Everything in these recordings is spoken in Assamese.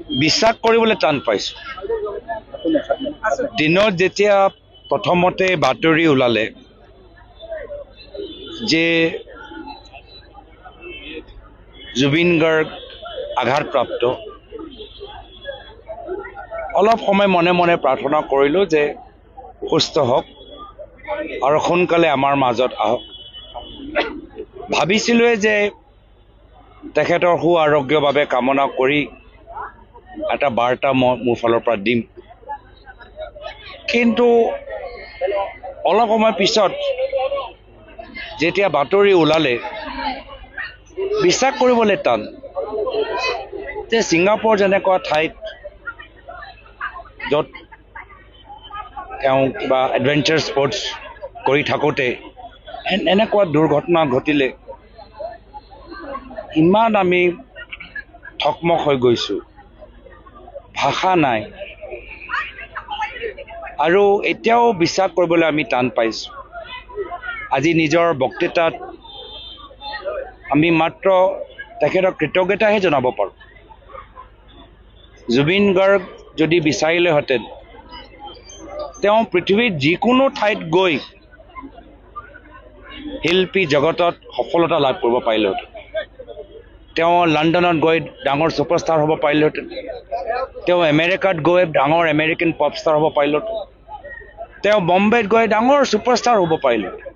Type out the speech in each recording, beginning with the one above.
বিশ্বাস কৰিবলৈ টান পাইছোঁ। দিনত যেতিয়া প্ৰথমতে বাতৰি ওলালে যে জুবিন গাৰ্গ আঘাতপ্ৰাপ্ত, অলপ সময় মনে মনে প্ৰাৰ্থনা কৰিলোঁ যে সুস্থ হওক আৰু সোনকালে আমাৰ মাজত আহক। ভাবিছিলোঁৱে যে তেখেতৰ সু আৰোগ্যৰ বাবে কামনা কৰি এটা বাৰ্তা মোৰ ফালৰ পৰা দিম, কিন্তু অলপ সময় পিছত যেতিয়া বাতৰি ওলালে বিশ্বাস কৰিবলৈ টান যে ছিংগাপুৰ যেনেকুৱা ঠাইত য'ত তেওঁ কিবা এডভেঞ্চাৰ স্পৰ্টছ কৰি থাকোঁতে এনেকুৱা দুৰ্ঘটনা ঘটিলে ইমান আমি থকমক হৈ গৈছোঁ, ভাষা নাই, আৰু এতিয়াও বিশ্বাস কৰিবলৈ আমি টান পাইছোঁ। আজি নিজৰ বক্তৃতাত আমি মাত্ৰ তেখেতক কৃতজ্ঞতাহে জনাব পাৰোঁ। জুবিন গাৰ্গ যদি বিচাৰিলেহেঁতেন তেওঁ পৃথিৱীত যিকোনো ঠাইত গৈ শিল্পী জগতত সফলতা লাভ কৰিব পাৰিলেহেঁতেন। তেওঁ লণ্ডনত গৈ ডাঙৰ ছুপাৰষ্টাৰ হ'ব পাৰিলেহেঁতেন, তেওঁ আমেৰিকাত গৈ ডাঙৰ আমেৰিকান পপষ্টাৰ হ'ব পাৰিলেহেঁতেন, তেওঁ বম্বেত গৈ ডাঙৰ ছুপাৰষ্টাৰ হ'ব পাৰিলেহেঁতেন,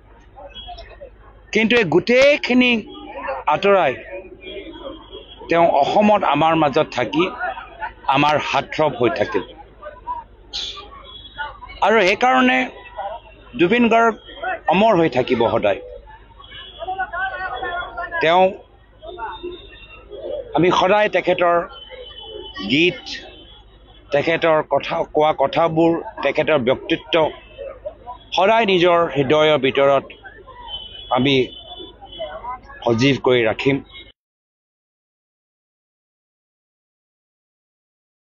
কিন্তু এই গোটেইখিনি আঁতৰাই তেওঁ অসমত আমাৰ মাজত থাকি আমাৰ হাতথ্ৰব হৈ থাকিল। আৰু সেইকাৰণে জুবিন গাৰ্গ অমৰ হৈ থাকিব সদায়। তেওঁ আমি সদায় তেখেতৰ গীত, তেখেতৰ কোৱা কথাবোৰ, তেখেতৰ ব্যক্তিত্ব সদায় নিজৰ হৃদয়ৰ ভিতৰত আমি সজীৱ কৰি ৰাখিম।